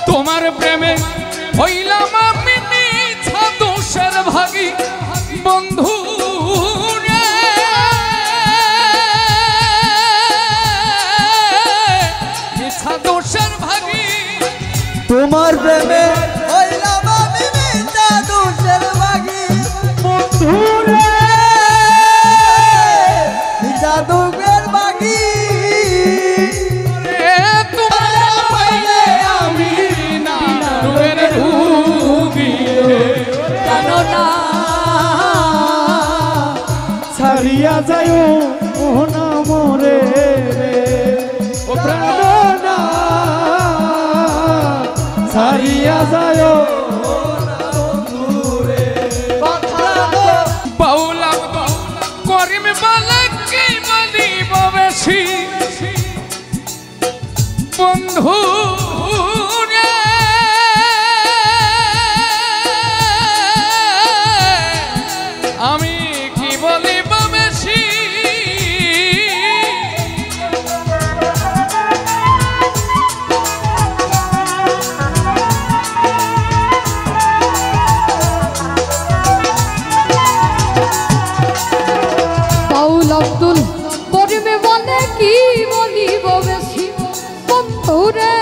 তোমার প্রেমে হইলাম আমি মিথ্যা দোষের ভাগী বন্ধু রে, মিথ্যা দোষের ভাগী। তোমার প্রেমে হইলাম আমি মিথ্যা দোষের ভাগী বন্ধু রে, মিথ্যা দোষের ভাগী। তোমার পাইলে আমি না রূপের রূপী রে, জানো না ছাড়িয়া যায় ও না মোরে রে, ও প্রাণ না ছাড়িয়া যায় বাউলা করিম বলে কি বলিব বেশি বন্ধু রে, আমি কি বলিব বেশি। বাউল আব্দুল করিমে বলে কি বলিব বেশি বন্ধু রে,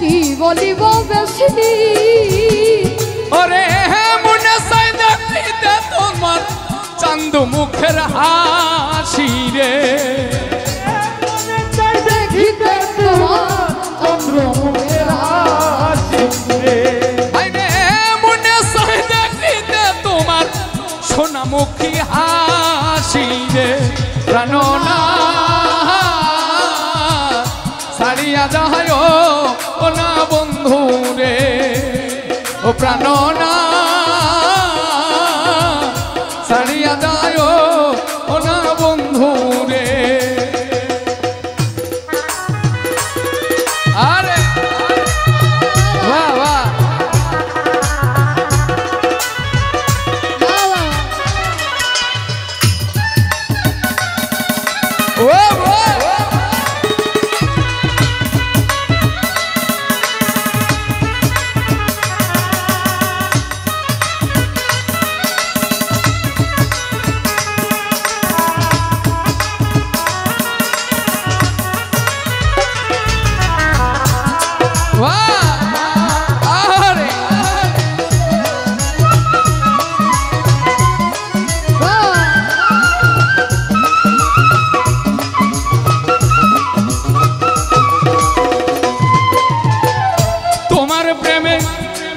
কি বলিব বেশি। ওরে মনে চাই দেখিতে তোমার চান্দ মুখের হাসি রে, দেখিতে তোমার চন্দ্র মুখের হাসি রে, আইরে মনে চাই দেখিতে তোমার সোনামুখী হাসি রে, প্রাণনা ছাড়িয়া যায় ও না বন্ধু রে, ও প্রাণনা ছাড়িয়া যায় ও না বন্ধু রে। আরে বাহ বাহ ও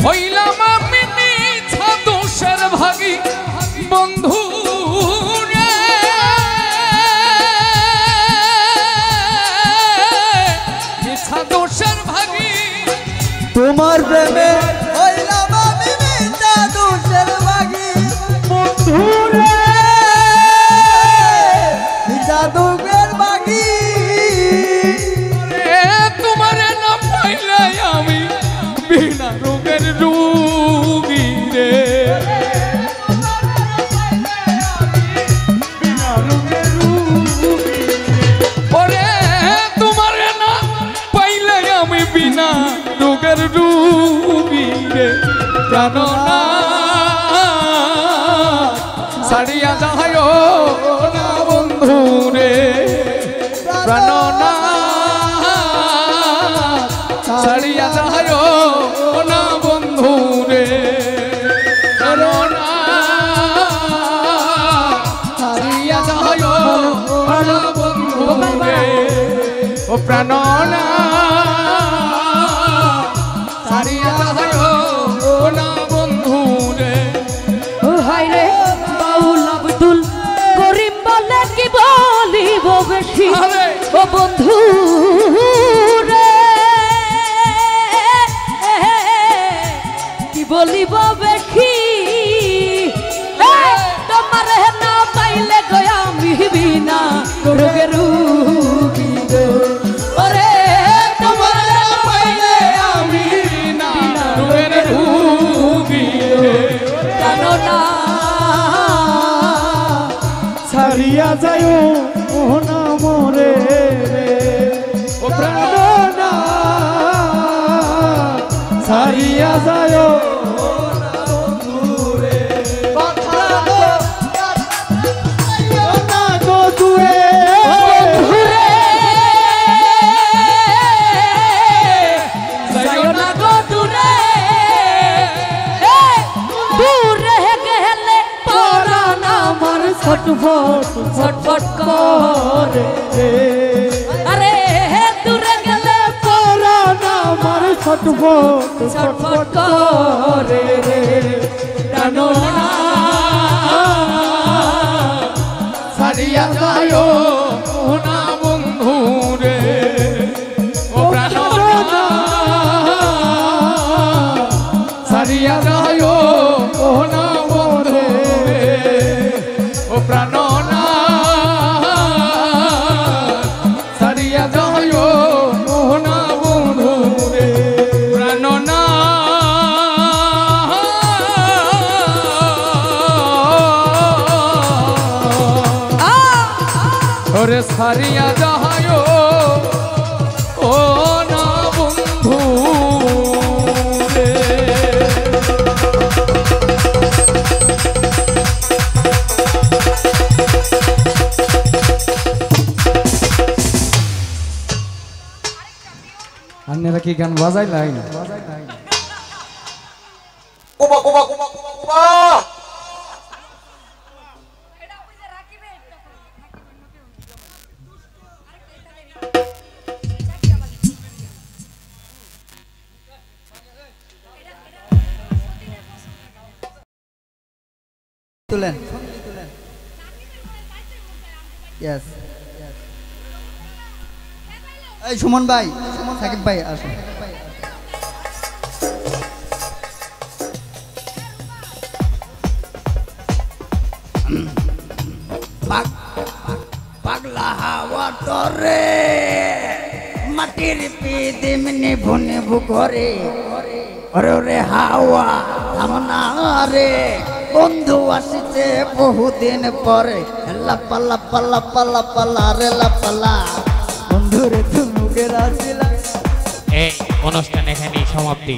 হইলাম আমি মিথ্যা দোষের ভাগী বন্ধু রে, মিথ্যা দোষের ভাগী। তোমার প্রেমে হইলাম আমি মিথ্যা দোষের ভাগী বন্ধু রে, মিথ্যা দোষের ভাগী। তোমার না পাইলে আমি বিনা রোগের রোগী রে, ওরে তোমার না পাইলে আমি বিনা রোগের রোগী রে, প্রাণনা ছাড়িয়া যায় না বন্ধু রে, প্রাণনা ছাড়িয়া যায় না বন্ধু রে, প্রাণনা ছাড়িয়া যায় না বন্ধু রে, ও প্রাণনা ছাড়িয়া যায় না বন্ধু রে। ও হায় রে বাউল আব্দুল করিম বলে কি বলিব বেশি ও বন্ধু রে, কি বলিব বেশি। তোমার না পাইলে গয়া আমি বিনা রোগের রোগী রে, ওরে ছাড়িয়া যায় না গো দূরে ঘুরে যাইও না গো দূরে দূরে গেলে পরাণ আমার ছটফট ছটফট করে আরে দূরে গেলে পরাণ আমার ছটফট ছটফট করে জানো না ছাড়িয়া যায় না বন্ধু রে ও প্রাণ ছাড়িয়া যায় না বন্ধু রে ও প্রাণ ছাড়িয়া যায় না বন্ধু রে প্রাণ ওরে ছাড়িয়া যায় ও না বন্ধু রে আপনারা কি গান বাজাইলাই তুলেন ইয়েস এই সুমন ভাই সাকিব ভাই আসুন পাগলা হাওয়া তরে মাটির পিদিমনি ভুনে ভুঘরে ওরে ওরে হাওয়া থামনা রে বন্ধু আসিছে বহুদিন পরে লাপালা পালা পালা পালা রে লাপালা বন্ধুরে তুমি আসিলা এই অনুষ্ঠান এখানেই সমাপ্তি।